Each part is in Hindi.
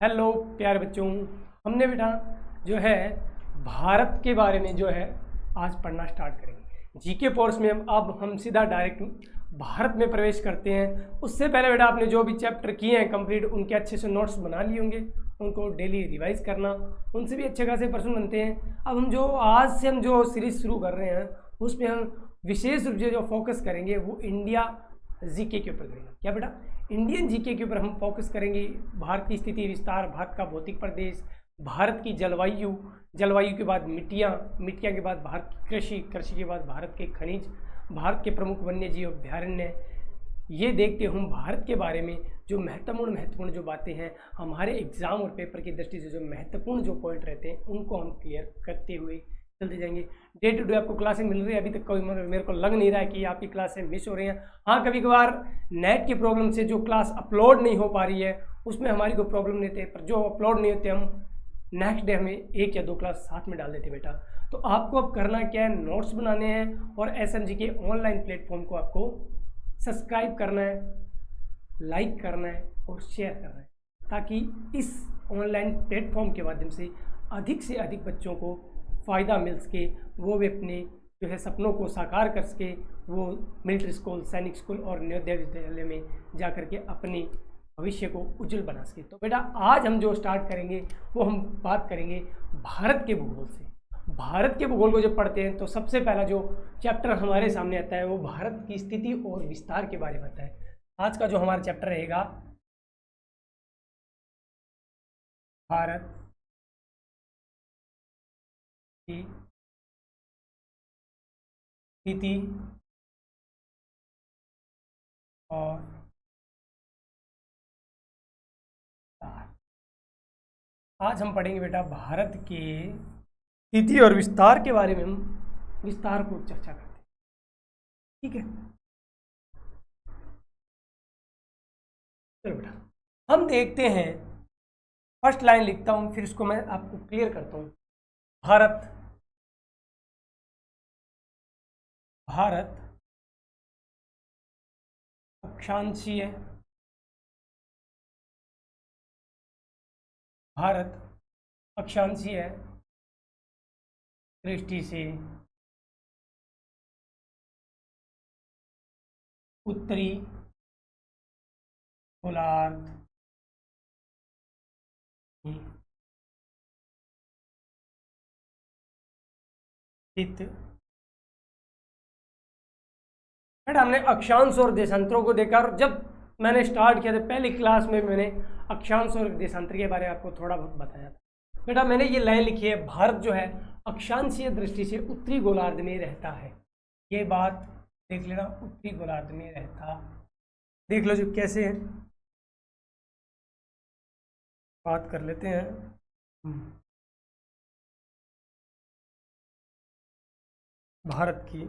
हेलो प्यारे बच्चों, हमने बेटा जो है भारत के बारे में जो है आज पढ़ना स्टार्ट करेंगे। जीके कोर्स में अब हम सीधा डायरेक्ट भारत में प्रवेश करते हैं। उससे पहले बेटा आपने जो भी चैप्टर किए हैं कंप्लीट, उनके अच्छे से नोट्स बना लिए होंगे, उनको डेली रिवाइज करना, उनसे भी अच्छे खासे प्रश्न बनते हैं। अब हम जो आज से हम जो सीरीज शुरू कर रहे हैं उसमें हम विशेष रूप से जो फोकस करेंगे वो इंडिया जीके के ऊपर करेंगे। क्या बेटा? इंडियन जीके के ऊपर हम फोकस करेंगे। भारत की स्थिति विस्तार, भारत का भौतिक प्रदेश, भारत की जलवायु, जलवायु के बाद मिट्टियाँ, मिट्टियाँ के बाद भारत की कृषि, कृषि के बाद भारत के खनिज, भारत के प्रमुख वन्य जीव अभ्यारण्य। ये देखते हम भारत के बारे में जो महत्वपूर्ण जो बातें हैं, हमारे एग्जाम और पेपर की दृष्टि से जो महत्वपूर्ण जो पॉइंट रहते हैं उनको हम क्लियर करते हुए चलते जाएंगे। डे टू डे आपको क्लासें मिल रही है, अभी तक कोई मेरे को लग नहीं रहा है कि आपकी क्लासें मिस हो रही हैं। हाँ, कभी कभार नेट की प्रॉब्लम से जो क्लास अपलोड नहीं हो पा रही है उसमें हमारी कोई प्रॉब्लम नहीं थी, पर जो अपलोड नहीं होते हम नेक्स्ट डे हमें 1 या 2 क्लास साथ में डाल देते बेटा। तो आपको अब करना क्या है, नोट्स बनाने हैं और एसएमजी के ऑनलाइन प्लेटफॉर्म को आपको सब्सक्राइब करना है, लाइक करना है और शेयर करना है, ताकि इस ऑनलाइन प्लेटफॉर्म के माध्यम से अधिक बच्चों को फ़ायदा मिल सके, वो भी अपने जो है सपनों को साकार कर सके, वो मिलिट्री स्कूल, सैनिक स्कूल और नवोदय विद्यालय में जा कर के अपने भविष्य को उज्जवल बना सके। तो बेटा आज हम जो स्टार्ट करेंगे वो हम बात करेंगे भारत के भूगोल से। भारत के भूगोल को जब पढ़ते हैं तो सबसे पहला जो चैप्टर हमारे सामने आता है वो भारत की स्थिति और विस्तार के बारे में आता है। आज का जो हमारा चैप्टर रहेगा भारत की स्थिति और विस्तार। आज हम पढ़ेंगे बेटा भारत के स्थिति और विस्तार के बारे में, हम विस्तार को चर्चा करते हैं। ठीक है, चलो बेटा हम देखते हैं। फर्स्ट लाइन लिखता हूं, फिर इसको मैं आपको क्लियर करता हूं। भारत भारत अक्षांशीय, भारत अक्षांशीय दृष्टि से उत्तरी गोलार्ध में स्थित। बेटा हमने अक्षांश और देशांतरों को देखा, और जब मैंने स्टार्ट किया था पहली क्लास में मैंने अक्षांश और देशांतर के बारे में आपको थोड़ा बहुत बताया था। बेटा मैंने ये लाइन लिखी है, भारत जो है अक्षांशीय दृष्टि से उत्तरी गोलार्ध में रहता है। ये बात देख लेना, उत्तरी गोलार्ध में रहता। देख लो जो कैसे है, बात कर लेते हैं। भारत की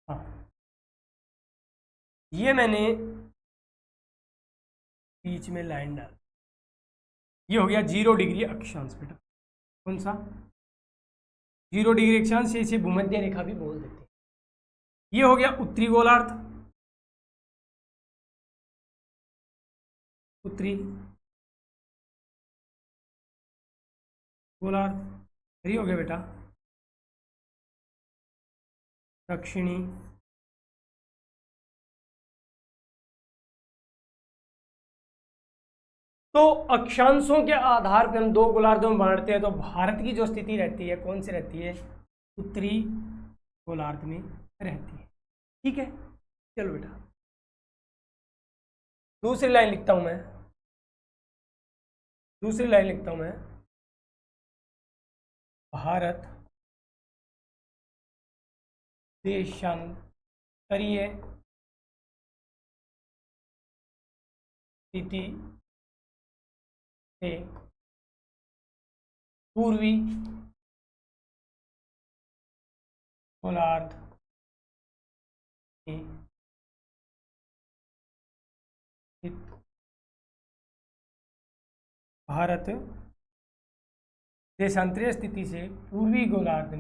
हाँ, ये मैंने बीच में लाइन डाल, ये हो गया 0 डिग्री अक्षांश। बेटा कौन सा 0 डिग्री अक्षांश से इसे भूमध्य रेखा भी बोल देते हैं। ये हो गया उत्तरी गोलार्ध, उत्तरी गोलार्ध। ये हो गया बेटा दक्षिणी तो अक्षांशों के आधार पर हम 2 गोलार्धों में बांटते हैं। तो भारत की जो स्थिति रहती है कौन सी रहती है? उत्तरी गोलार्ध में रहती है। ठीक है, चलो बेटा दूसरी लाइन लिखता हूं मैं, दूसरी लाइन लिखता हूं मैं। भारत देशांतरीय स्थिति से पूर्वी गोलार्ध में स्थित भारत देशांतरीय स्थिति से पूर्वी गोलार्ध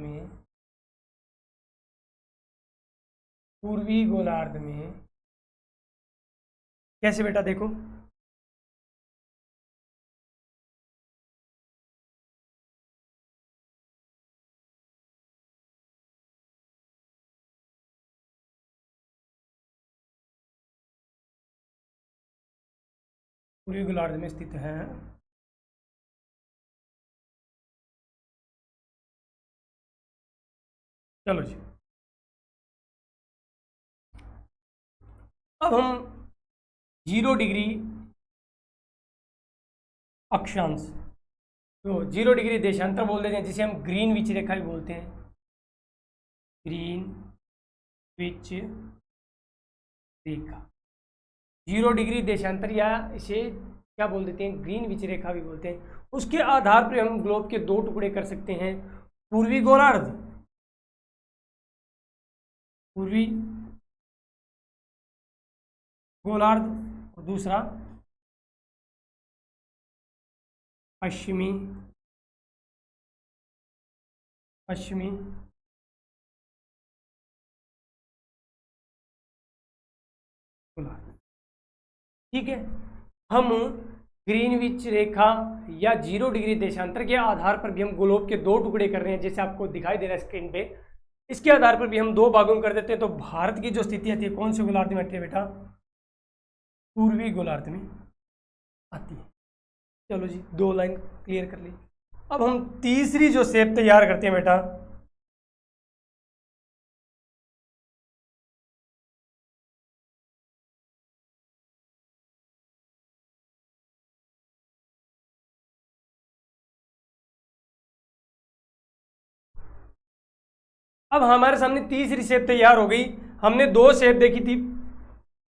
में कैसे बेटा देखो, पूर्वी गोलार्ध में स्थित है। चलो जी, अब हम 0 डिग्री अक्षांश, तो 0 डिग्री देशांतर बोल देते हैं, जिसे हम ग्रीन विच रेखा भी बोलते हैं। ग्रीन विच रेखा 0 डिग्री देशांतर, या इसे क्या बोल देते हैं, ग्रीन विच रेखा भी बोलते हैं। उसके आधार पर हम ग्लोब के 2 टुकड़े कर सकते हैं, पूर्वी गोलार्ध, पूर्वी गोलार्ध, और दूसरा पश्चिमी गोलार्ध। ठीक है, हम ग्रीनविच रेखा या 0 डिग्री देशांतर के आधार पर भी हम ग्लोब के 2 टुकड़े कर रहे हैं, जैसे आपको दिखाई दे रहा है स्क्रीन पे। इसके आधार पर भी हम 2 भागों में कर देते हैं, तो भारत की जो स्थिति आती है कौन से गोलार्ध में आती है बेटा, पूर्वी गोलार्ध में आती है। चलो जी, 2 लाइन क्लियर कर ली। अब हम तीसरी जो शेप तैयार करते हैं बेटा, अब हमारे सामने तीसरी शेप तैयार हो गई। हमने 2 शेप देखी थी,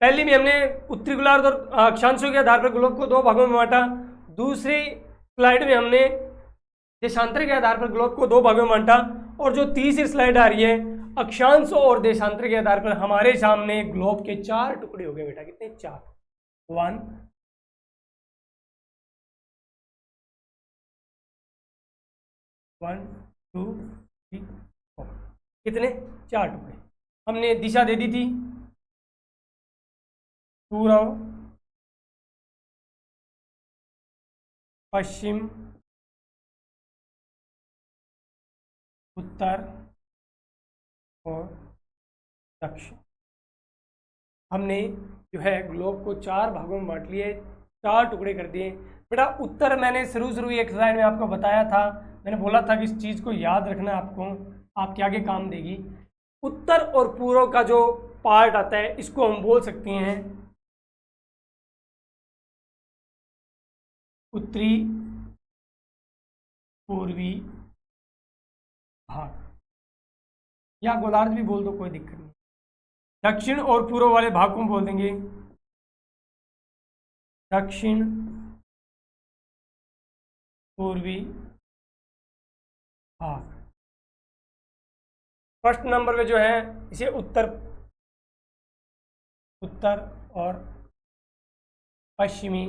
पहली में हमने उत्तरी गोलार्ध और अक्षांशों के आधार पर ग्लोब को 2 भागों में बांटा। दूसरी स्लाइड में हमने देशांतर के आधार पर ग्लोब को 2 भागों में बांटा। और जो तीसरी स्लाइड आ रही है, अक्षांश और देशांतर के आधार पर हमारे सामने ग्लोब के 4 टुकड़े हो गए बेटा। कितने? 4। 1 1 2 3 4। कितने? 4 टुकड़े। हमने दिशा दे दी थी, पूर्व, पश्चिम, उत्तर और दक्षिण। हमने जो है ग्लोब को 4 भागों में बांट लिए, 4 टुकड़े कर दिए बेटा। उत्तर मैंने शुरू एक्सरसाइज में आपको बताया था, मैंने बोला था कि इस चीज़ को याद रखना आपको, आपके आगे काम देगी। उत्तर और पूर्व का जो पार्ट आता है, इसको हम बोल सकते हैं उत्तरी पूर्वी भाग, या गोलार्ध भी बोल दो, कोई दिक्कत नहीं। दक्षिण और पूर्व वाले भाग को बोल देंगे दक्षिण पूर्वी भाग। फर्स्ट नंबर पे जो है इसे उत्तर और पश्चिमी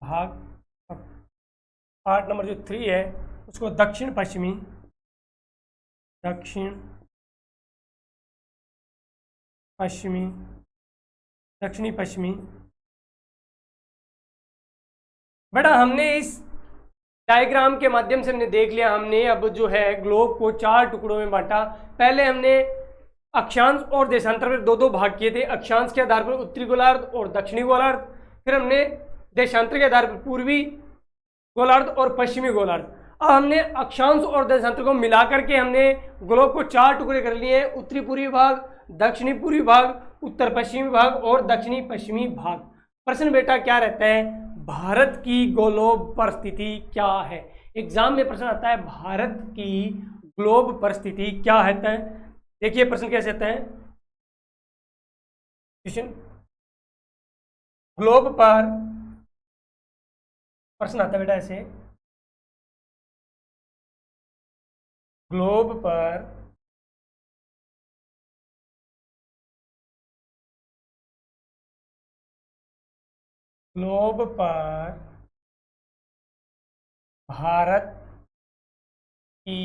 भाग। पार्ट नंबर जो 3 है उसको दक्षिण पश्चिमी दक्षिणी पश्चिमी। बेटा हमने इस डायग्राम के माध्यम से हमने देख लिया, हमने अब जो है ग्लोब को 4 टुकड़ों में बांटा। पहले हमने अक्षांश और देशांतर में 2-2 भाग किए थे, अक्षांश के आधार पर उत्तरी गोलार्ध और दक्षिणी गोलार्ध, फिर हमने देशांतर के आधार पर पूर्वी गोलार्ध और पश्चिमी गोलार्ध। अब हमने अक्षांश और देशांतर को मिलाकर के हमने ग्लोब को 4 टुकड़े कर लिए हैं, उत्तरी पूर्वी भाग, दक्षिणी पूर्वी भाग, उत्तर पश्चिमी भाग और दक्षिणी पश्चिमी भाग। प्रश्न बेटा क्या रहता है, भारत की ग्लोब पर स्थिति क्या है। एग्जाम में प्रश्न आता है भारत की ग्लोब पर स्थिति क्या है। देखिए प्रश्न कैसे आता है, ग्लोब पर प्रश्न आता है बेटा ऐसे, ग्लोब पर भारत की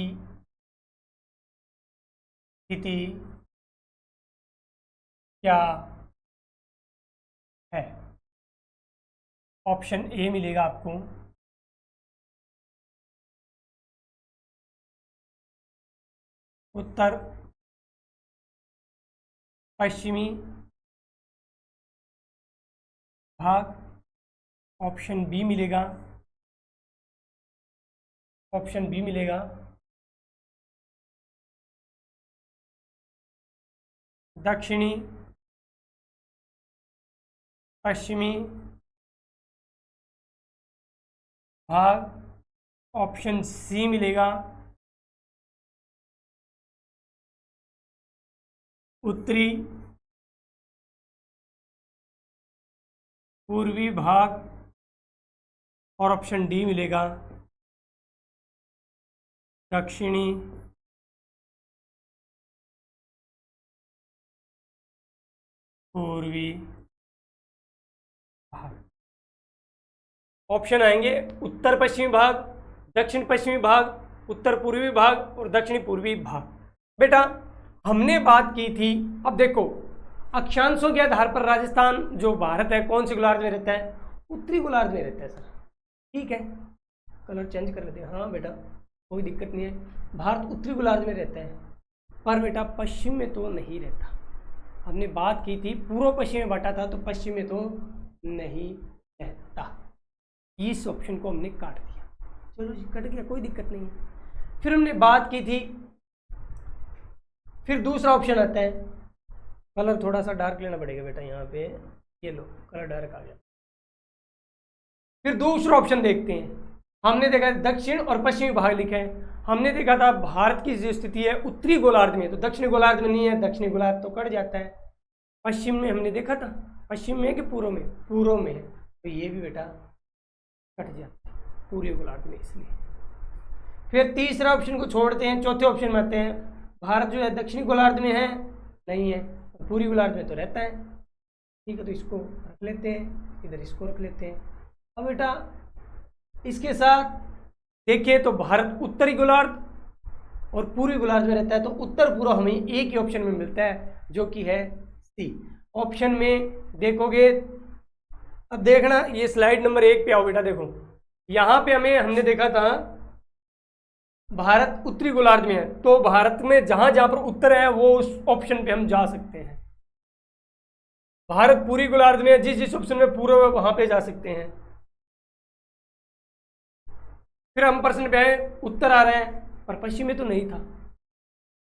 स्थिति क्या है? ऑप्शन ए मिलेगा आपको, उत्तर पश्चिमी भाग। ऑप्शन बी मिलेगा, दक्षिणी पश्चिमी भाग। ऑप्शन सी मिलेगा, उत्तरी पूर्वी भाग। और ऑप्शन डी मिलेगा, दक्षिणी पूर्वी भाग। ऑप्शन आएंगे उत्तर पश्चिमी भाग, दक्षिण पश्चिमी भाग, उत्तर पूर्वी भाग और दक्षिणी पूर्वी भाग। बेटा हमने बात की थी, अब देखो अक्षांशों के आधार पर राजस्थान जो भारत है कौन से गोलार्ध में रहता है? उत्तरी गोलार्ध में रहता है सर। ठीक है, कलर चेंज कर लेते हैं। हाँ बेटा कोई दिक्कत नहीं है, भारत उत्तरी गोलार्ध में रहता है, पर बेटा पश्चिम में तो नहीं रहता। हमने बात की थी पूर्व पश्चिम में बांटा था, तो पश्चिम में तो नहीं रहता। इस ऑप्शन को हमने काट दिया, चलो जी कट गया, कोई दिक्कत नहीं है। फिर हमने बात की थी, फिर दूसरा ऑप्शन आता है, कलर थोड़ा सा डार्क लेना पड़ेगा बेटा, यहाँ पे ये लो कलर डार्क आ गया। फिर दूसरा ऑप्शन देखते हैं, हमने देखा दक्षिण और पश्चिमी भाग लिखा है। हमने देखा था भारत की जो स्थिति है उत्तरी गोलार्ध में, तो दक्षिणी गोलार्ध में नहीं है, दक्षिणी गोलार्ध तो कट जाता है। पश्चिम में हमने देखा था, पश्चिम में है कि पूर्व में? पूर्व में है, तो ये भी बेटा कट जाता है पूर्वी गोलार्ध में, इसलिए। फिर तीसरा ऑप्शन को छोड़ते हैं, चौथे ऑप्शन में आते हैं, भारत जो है दक्षिणी गोलार्ध में है नहीं है, पूर्वी गोलार्ध में तो रहता है। ठीक है, तो इसको रख लेते हैं, इधर इसको रख लेते हैं। अब बेटा इसके साथ देखिए तो भारत उत्तरी गोलार्ध और पूर्वी गोलार्ध में रहता है, तो उत्तर पूर्व हमें एक ही ऑप्शन में मिलता है जो कि है सी। ऑप्शन में देखोगे, अब देखना ये स्लाइड नंबर 1 पे आओ बेटा, देखो यहाँ पे हमने देखा था भारत उत्तरी गोलार्ध में है, तो भारत में जहां जहां पर उत्तर है वो उस ऑप्शन पे हम जा सकते हैं। भारत पूर्वी गोलार्ध में जिस जिस ऑप्शन में पूर्व है वहां पे जा सकते हैं। फिर हम प्रश्न पे आए, उत्तर आ रहे हैं पर पश्चिम में तो नहीं था,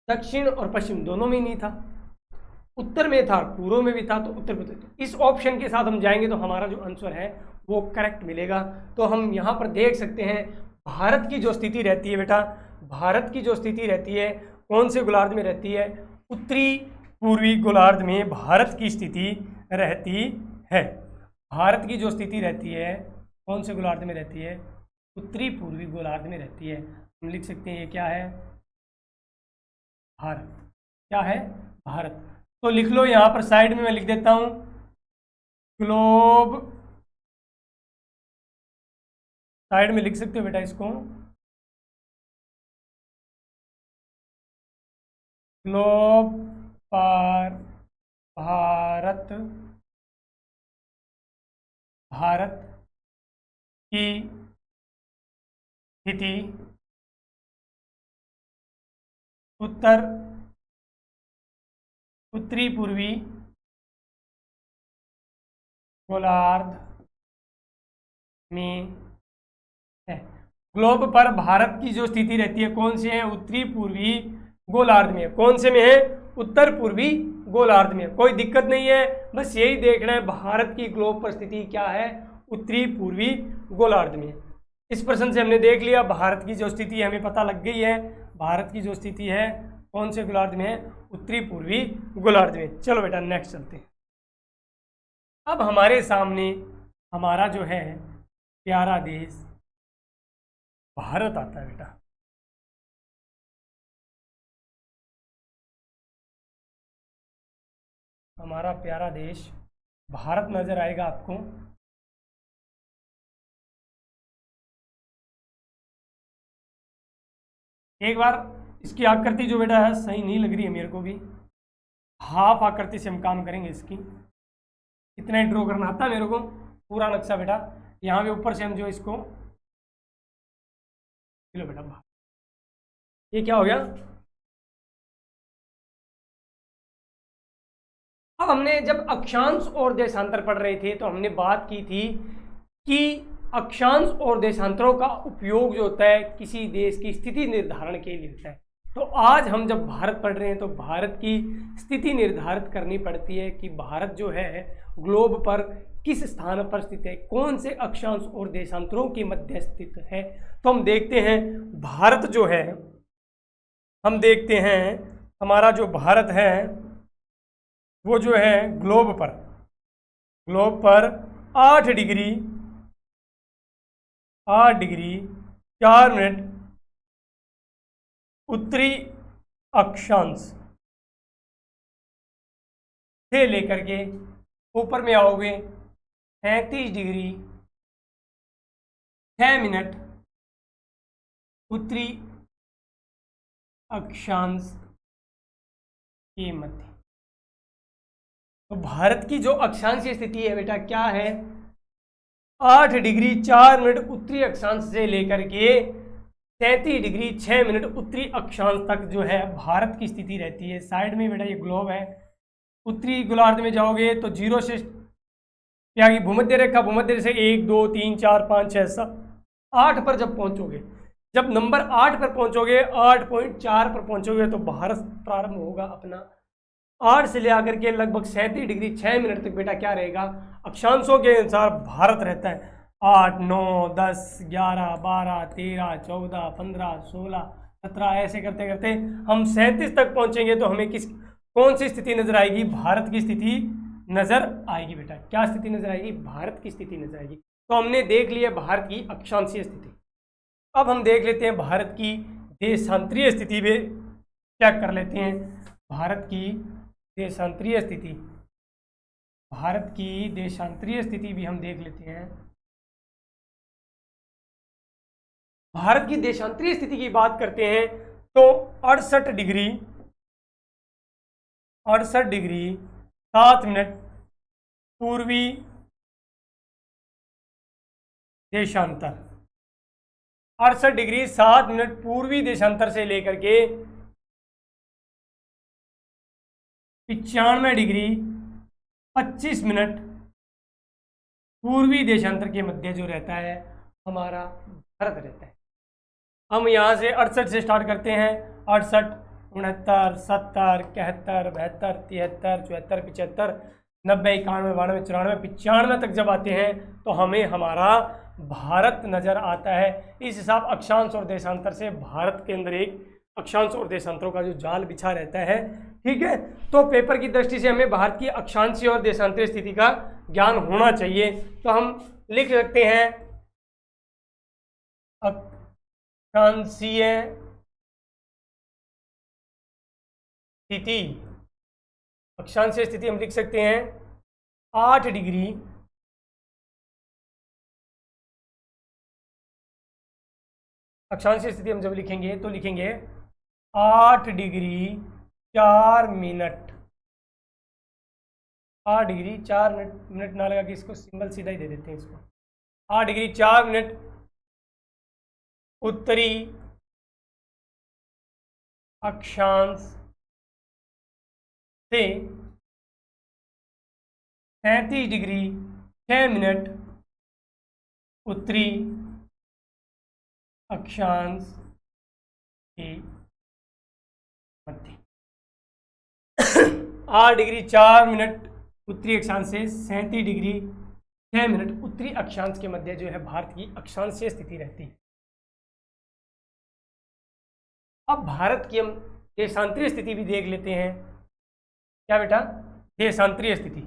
दक्षिण और पश्चिम दोनों में ही नहीं था, उत्तर में था पूर्व में भी था, तो उत्तर में तो इस ऑप्शन के साथ हम जाएंगे तो हमारा जो आंसर है वो करेक्ट मिलेगा। तो हम यहाँ पर देख सकते हैं भारत की जो स्थिति रहती है बेटा, भारत की जो स्थिति रहती है कौन से गोलार्ध में रहती है? उत्तरी पूर्वी गोलार्ध में भारत की स्थिति रहती है। भारत की जो स्थिति रहती है कौन से गोलार्ध में रहती है? उत्तरी पूर्वी गोलार्ध में रहती है। हम लिख सकते हैं ये क्या है? भारत। क्या है? भारत। तो लिख लो यहाँ पर साइड में, मैं लिख देता हूँ ग्लोब, साइड में लिख सकते हो बेटा इसको, ग्लोब पर भारत, भारत की स्थिति उत्तरी पूर्वी गोलार्ध में है। ग्लोब पर भारत की जो स्थिति रहती है कौन से है? उत्तरी पूर्वी गोलार्ध में। कौन से में है? उत्तर पूर्वी गोलार्ध में। कोई दिक्कत नहीं है, बस यही देखना है भारत की ग्लोब पर स्थिति क्या है? उत्तरी पूर्वी गोलार्ध में। इस प्रश्न से हमने देख लिया भारत की जो स्थिति है, हमें पता लग गई है भारत की जो स्थिति है कौन से गोलार्ध में है? उत्तरी पूर्वी गोलार्ध में। चलो बेटा नेक्स्ट चलते हैं। अब हमारे सामने हमारा जो है प्यारा देश भारत आता है बेटा। हमारा प्यारा देश भारत नजर आएगा आपको। एक बार इसकी आकृति जो बेटा है सही नहीं लग रही है मेरे को भी, हाफ आकृति से हम काम करेंगे इसकी। इतना ही ड्रॉ करना आता है मेरे को, पूरा नक्शा बेटा। यहाँ पे ऊपर से हम जो इसको, चलो बेटा ये क्या हो गया। अब हमने जब अक्षांश और देशांतर पढ़ रहे थे तो हमने बात की थी कि अक्षांश और देशांतरों का उपयोग जो होता है किसी देश की स्थिति निर्धारण के लिए होता है। तो आज हम जब भारत पढ़ रहे हैं तो भारत की स्थिति निर्धारित करनी पड़ती है कि भारत जो है ग्लोब पर किस स्थान पर स्थित है, कौन से अक्षांश और देशांतरों के मध्य स्थित है। तो हम देखते हैं भारत जो है, हम देखते हैं हमारा जो भारत है वो जो है ग्लोब पर 8 डिग्री 4 मिनट उत्तरी अक्षांश से लेकर के ऊपर में आओगे 33 डिग्री 6 मिनट उत्तरी अक्षांश के मध्य। तो भारत की जो अक्षांशीय स्थिति है बेटा क्या है, 8 डिग्री 4 मिनट उत्तरी अक्षांश से लेकर के 33 डिग्री 6 मिनट उत्तरी अक्षांश तक जो है भारत की स्थिति रहती है। साइड में बेटा ये ग्लोब है। उत्तरी गोलार्ध में जाओगे तो 0 से क्या की भूमध्य रेखा, भूमध्य से 1 2 3 4 5 6 7 8 पर जब पहुंचोगे, जब नंबर 8 पर पहुंचोगे, 8.4 पर पहुंचोगे तो भारत प्रारंभ होगा अपना। 8 से ले आकर के लगभग 37 डिग्री 6 मिनट तक बेटा क्या रहेगा, अक्षांशों के अनुसार भारत रहता है। 8 9 10 11 12 13 14 15 16 17 ऐसे करते करते हम 37 तक पहुंचेंगे तो हमें कौन सी स्थिति नजर आएगी, भारत की स्थिति नजर आएगी बेटा। क्या स्थिति नजर आएगी, भारत की स्थिति नजर आएगी। तो हमने देख लिया भारत की अक्षांशीय स्थिति। अब हम देख लेते हैं भारत की देशांतरीय स्थिति भी चेक कर लेते हैं। भारत की देशांतरीय स्थिति, भारत की देशांतरीय स्थिति भी हम देख लेते हैं। भारत की देशांतरीय स्थिति की बात करते हैं तो 68 डिग्री 7 मिनट पूर्वी देशांतर, 68 डिग्री 7 मिनट पूर्वी देशांतर से लेकर के 95 डिग्री 25 मिनट पूर्वी देशांतर के मध्य जो रहता है हमारा भारत रहता है। हम यहाँ से 68 से स्टार्ट करते हैं। 68 69 70 71 72 73 74 75 90 91 92 94 95 तक जब आते हैं तो हमें हमारा भारत नज़र आता है। इस हिसाब अक्षांश और देशांतर से भारत के अंदर एक अक्षांश और देशांतरों का जो जाल बिछा रहता है, ठीक है। तो पेपर की दृष्टि से हमें भारत की अक्षांशीय और देशांतरीय स्थिति का ज्ञान होना चाहिए। तो हम लिख सकते हैं अक्षांशीय स्थिति, अक्षांशीय स्थिति हम लिख सकते हैं 8 degree 8 degree 4 minute, 8 degree 4 minute ना लगा कि इसको सिंगल सीधा ही दे देते हैं इसको। 8 डिग्री 4 मिनट उत्तरी अक्षांश से 37 डिग्री 6 मिनट उत्तरी अक्षांश के मध्य। 8 डिग्री 4 मिनट उत्तरी अक्षांश से 37 डिग्री 6 मिनट उत्तरी अक्षांश के मध्य जो है भारत की अक्षांशीय स्थिति रहती है। अब भारत की हम देशांतरीय स्थिति भी देख लेते हैं। क्या बेटा, देशांतरीय स्थिति।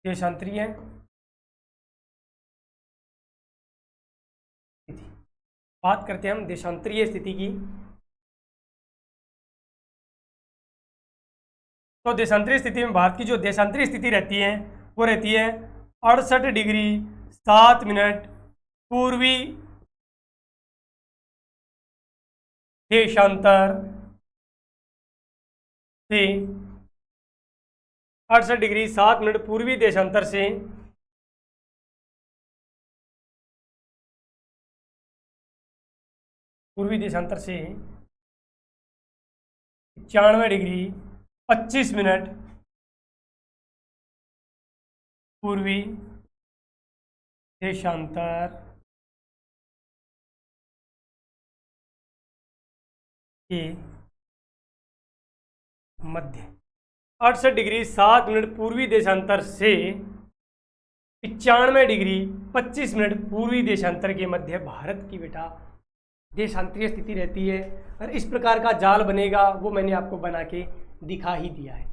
देशांतरीय स्थिति, बात करते हैं हम देशांतरीय स्थिति की। तो देशांतरीय स्थिति में भारत की जो देशांतरीय स्थिति रहती है वो रहती है 68 डिग्री 7 मिनट पूर्वी देशांतर से 68 डिग्री 7 मिनट पूर्वी देशांतर से पूर्वी देशांतर से 95 डिग्री 25 मिनट पूर्वी देशांतर के मध्य 68 डिग्री 7 मिनट पूर्वी देशांतर से 95 डिग्री 25 मिनट पूर्वी देशांतर के मध्य भारत की बेटा देशांतरीय स्थिति रहती है। और इस प्रकार का जाल बनेगा वो मैंने आपको बना के दिखा ही दिया है।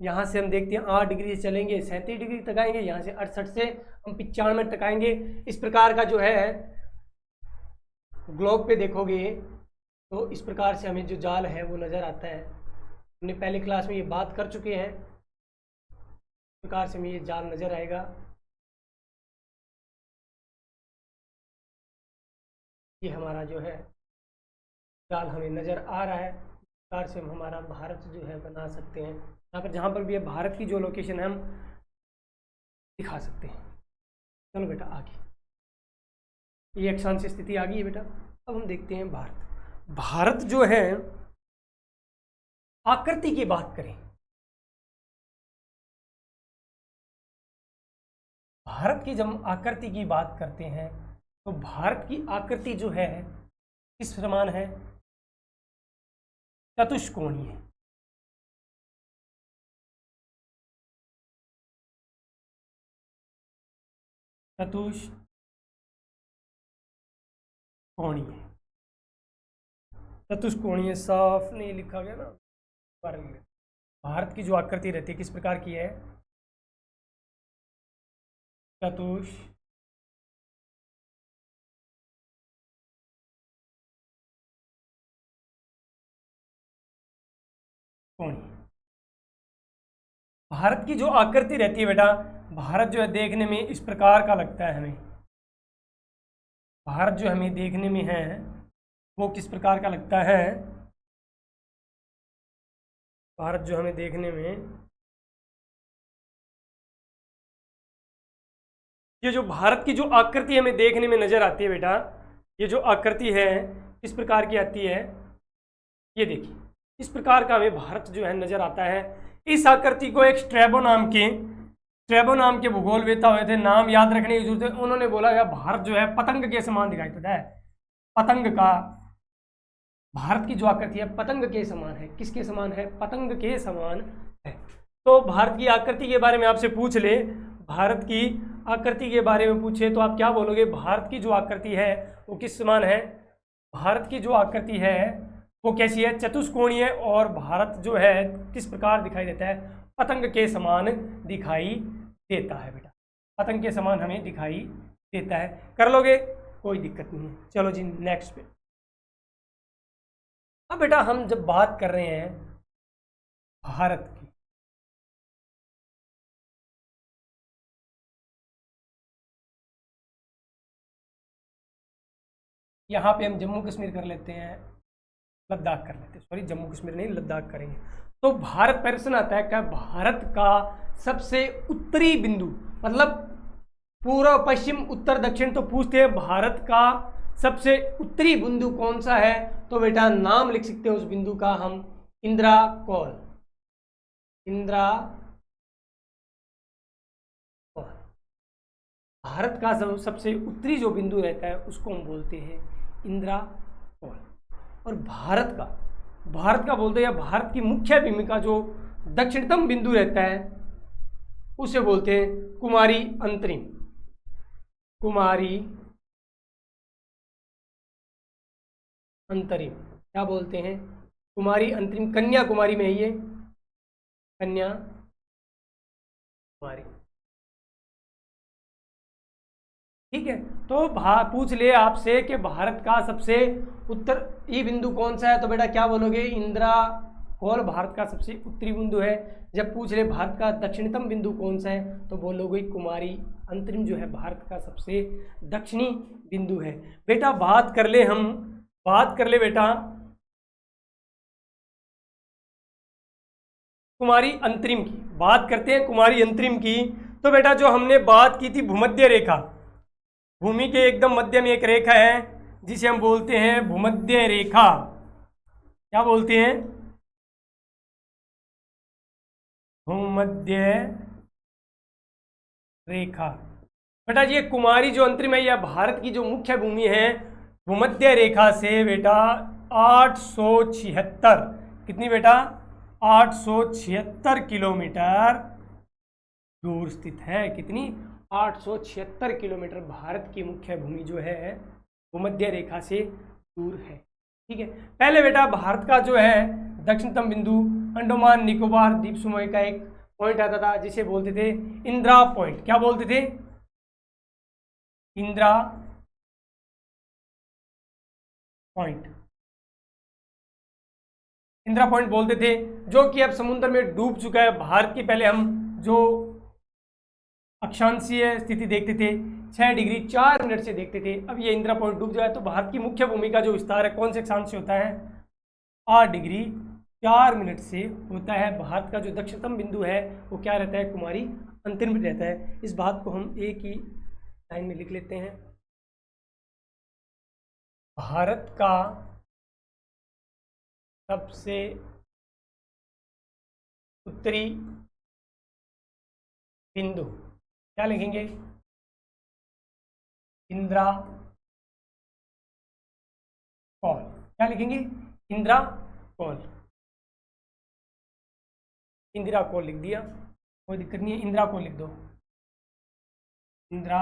यहाँ से हम देखते हैं 8 डिग्री से चलेंगे 37 डिग्री तक आएंगे, यहाँ से 68 से हम 95 तक आएंगे। इस प्रकार का जो है ग्लोब पे देखोगे तो इस प्रकार से हमें जो जाल है वो नज़र आता है। हमने पहले क्लास में ये बात कर चुके हैं। इस प्रकार से हमें ये जाल नज़र आएगा। ये हमारा जो है जाल हमें नज़र आ रहा है। इस प्रकार से हम हमारा भारत जो है बना सकते हैं। यहाँ पर जहाँ पर भी है भारत की जो लोकेशन है हम दिखा सकते हैं। चलो बेटा आगे, ये अक्षांश स्थिति आ गई है बेटा। अब हम देखते हैं भारत जो है आकृति की बात करें, भारत की जब हम आकृति की बात करते हैं तो भारत की आकृति जो है किस समान है? चतुष्कोणीय। चतुष्कोणीय साफ नहीं लिखा गया ना। भारत की जो आकृति रहती है किस प्रकार की है? चतुष्कोणीय। भारत की जो आकृति रहती है बेटा, भारत जो है देखने में इस प्रकार का लगता है हमें। भारत जो हमें देखने में है वो किस प्रकार का लगता है? भारत जो हमें देखने में, ये जो भारत की जो आकृति हमें देखने में नजर आती है बेटा, ये जो आकृति है किस प्रकार की आती है? ये देखिए इस प्रकार का हमें भारत जो है नजर आता है। इस आकृति को एक स्ट्रैबो नाम के भूगोलवेत्ता हुए थे, नाम याद रखने की जरूरत है। उन्होंने बोला गया भारत जो है पतंग के समान दिखाई देता है। पतंग का भारत की जो आकृति है पतंग के समान है। किसके समान है? पतंग के समान है। तो भारत की आकृति के बारे में आपसे पूछ ले, भारत की आकृति के बारे में पूछे तो आप क्या बोलोगे? भारत की जो आकृति है वो किस समान है? भारत की जो आकृति है वो कैसी है? चतुष्कोणीय। और भारत जो है किस प्रकार दिखाई देता है? पतंग के समान दिखाई देता है बेटा। पतंग के समान हमें दिखाई देता है। कर लोगे? कोई दिक्कत नहीं है। चलो जी नेक्स्ट पे। अब बेटा हम जब बात कर रहे हैं भारत की, यहाँ पे हम जम्मू कश्मीर कर लेते हैं, लद्दाख कर लेते हैं। सॉरी जम्मू कश्मीर नहीं, लद्दाख करेंगे। तो भारत प्रश्न आता है क्या? भारत का सबसे उत्तरी बिंदु, मतलब पूर्व पश्चिम उत्तर दक्षिण तो पूछते हैं, भारत का सबसे उत्तरी बिंदु कौन सा है? तो बेटा नाम लिख सकते हैं उस बिंदु का हम, इंद्राकोल। भारत का सबसे उत्तरी जो बिंदु रहता है उसको हम बोलते हैं इंद्राकोल। और भारत का बोलते हैं, भारत की मुख्य भूमिका जो दक्षिणतम बिंदु रहता है उसे बोलते हैं कुमारी अंतरिम। क्या बोलते हैं? कुमारी अंतरिम। कन्याकुमारी में है ये, कन्याकुमारी। ठीक है। तो पूछ ले आपसे कि भारत का सबसे उत्तरी बिंदु कौन सा है, तो बेटा क्या बोलोगे? इंद्राकोल। कौल भारत का सबसे उत्तरी बिंदु है। जब पूछ ले भारत का दक्षिणतम बिंदु कौन सा है तो बोलोगे कुमारी अंतरिम जो है भारत का सबसे दक्षिणी बिंदु है। बेटा बात कर ले बेटा कुमारी अंतरिम की, बात करते हैं कुमारी अंतरिम की। तो बेटा जो हमने बात की थी भूमध्य रेखा, भूमि के एकदम मध्य में एक रेखा है जिसे हम बोलते हैं भूमध्य रेखा। क्या बोलते हैं? भूमध्य रेखा। बेटा ये कुमारी जो अंतरिम है, यह भारत की जो मुख्य भूमि है भूमध्य रेखा से बेटा 876, कितनी बेटा? 876 किलोमीटर दूर स्थित है। कितनी? 876 किलोमीटर भारत की मुख्य भूमि जो है भूमध्य रेखा से दूर है। ठीक है, पहले बेटा भारत का जो है दक्षिणतम बिंदु अंडमान निकोबार द्वीप समूह का एक पॉइंट आता था जिसे बोलते थे इंदिरा पॉइंट। क्या बोलते थे? इंदिरा पॉइंट। इंदिरा पॉइंट बोलते थे, जो कि अब समुद्र में डूब चुका है। भारत की पहले हम जो अक्षांशीय स्थिति देखते थे 6 डिग्री 4 मिनट से देखते थे, अब ये इंदिरा पॉइंट डूब जाए तो भारत की मुख्य भूमि का जो विस्तार है कौन से अक्षांश से होता है? 8 डिग्री 4 मिनट से होता है। भारत का जो दक्षिणतम बिंदु है वो क्या रहता है? कुमारी अंतरिम रहता है। इस बात को हम एक ही लाइन में लिख लेते हैं। भारत का सबसे उत्तरी बिंदु क्या लिखेंगे? इंदिरा कॉल। क्या लिखेंगे? इंदिरा कॉल। इंदिरा कॉल लिख दिया, कोई दिक्कत नहीं है, इंदिरा कॉल लिख दो। इंदिरा,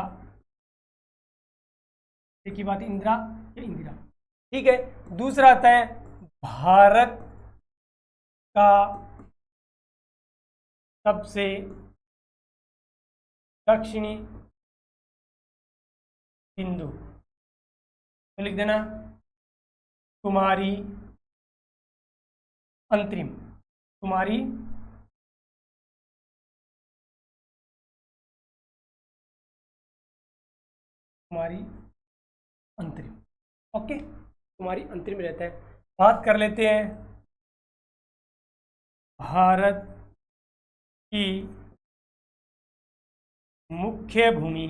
एक ही बात है, इंदिरा या इंदिरा। ठीक है, दूसरा आता है भारत का सबसे दक्षिणी बिंदु, तो लिख देना कुमारी अंतरिम। कुमारी अंतरिम। ओके, कुमारी अंतरिम रहता है। बात कर लेते हैं भारत की मुख्य भूमि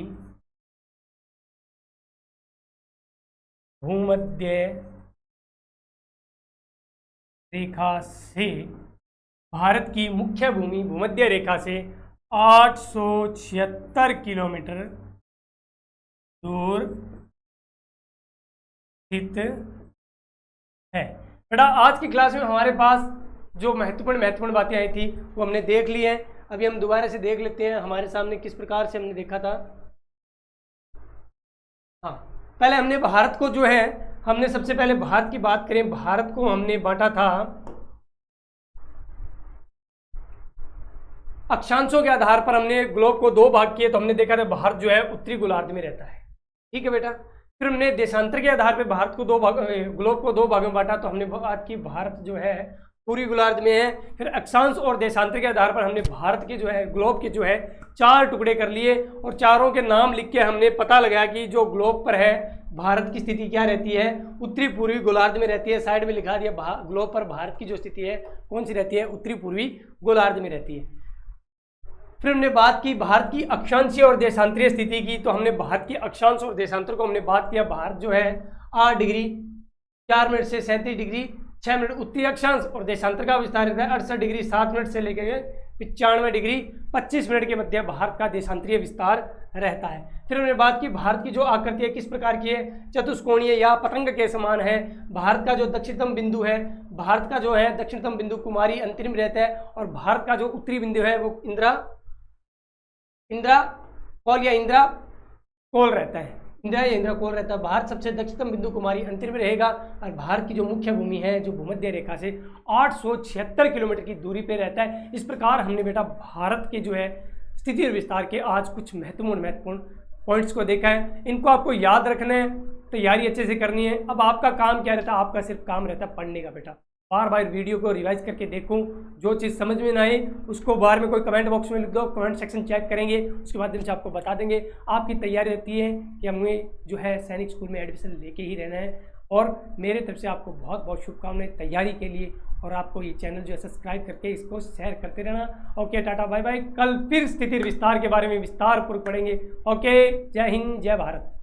भूमध्य रेखा से, भारत की मुख्य भूमि भूमध्य रेखा से 876 किलोमीटर दूर स्थित है। बेटा आज की क्लास में हमारे पास जो महत्वपूर्ण बातें आई थी वो हमने देख ली हैं। अभी हम दोबारा से देख लेते हैं हमारे सामने किस प्रकार से हमने देखा था। हाँ, पहले हमने भारत को जो है, हमने सबसे पहले भारत की बात करें, भारत को हमने बांटा था अक्षांशों के आधार पर। हमने ग्लोब को 2 भाग किए तो हमने देखा था भारत जो है उत्तरी गोलार्ध में रहता है। ठीक है बेटा, फिर हमने देशांतर के आधार पर भारत को ग्लोब को 2 भागों में बांटा तो हमने बात की भारत जो है पूरी गोलार्ध में है। फिर अक्षांश और देशांतर के आधार पर हमने भारत के जो है ग्लोब के जो है 4 टुकड़े कर लिए और चारों के नाम लिख के हमने पता लगाया कि जो ग्लोब पर है भारत की स्थिति क्या रहती है? उत्तरी पूर्वी गोलार्ध में रहती है। साइड में लिखा दिया ग्लोब पर भारत की जो स्थिति है कौन सी रहती है? उत्तरी पूर्वी गोलार्ध में रहती है। फिर हमने बात की भारत की अक्षांशीय और देशांतरीय स्थिति की, तो हमने भारत की अक्षांश और देशांतर को हमने बात किया। भारत जो है 8 डिग्री 4 मिनट से 37 डिग्री 6 मिनट उत्तरी अक्षांश और देशांतर का विस्तार रहता है 68 डिग्री 7 मिनट से लेकर 95 डिग्री 25 मिनट के मध्य भारत का देशांतरीय विस्तार रहता है। फिर हमने बात की भारत की जो आकृति है किस प्रकार की है? चतुष्कोणीय या पतंग के समान है। भारत का जो दक्षिणतम बिंदु है, भारत का जो है दक्षिणतम बिंदु कुमारी अंतरिम रहता है और भारत का जो उत्तरी बिंदु है वो इंदिरा कॉल या इंदिरा कोल रहता है। इंदिरा कोल रहता है। भारत सबसे दक्षिणतम बिंदु कुमारी अंतरिम रहेगा और भारत की जो मुख्य भूमि है जो भूमध्य रेखा से 876 किलोमीटर की दूरी पे रहता है। इस प्रकार हमने बेटा भारत के जो है स्थिति और विस्तार के आज कुछ महत्वपूर्ण पॉइंट्स को देखा है। इनको आपको याद रखना है, तैयारी अच्छे से करनी है। अब आपका काम क्या रहता है? आपका सिर्फ काम रहता है पढ़ने का बेटा। बार बार वीडियो को रिवाइज करके देखूं, जो चीज़ समझ में ना आए उसको बाहर में कोई कमेंट बॉक्स में लिख दो, कमेंट सेक्शन चेक करेंगे, उसके माध्यम से आपको बता देंगे। आपकी तैयारी रहती है कि हमें जो है सैनिक स्कूल में एडमिशन लेके ही रहना है, और मेरे तरफ से आपको बहुत बहुत शुभकामनाएं तैयारी के लिए। और आपको ये चैनल जो है सब्सक्राइब करके इसको शेयर करते रहना। Okay, tata bye bye. कल फिर स्थिति विस्तार के बारे में विस्तार पूर्वक पढ़ेंगे। ओके, जय हिंद, जय भारत।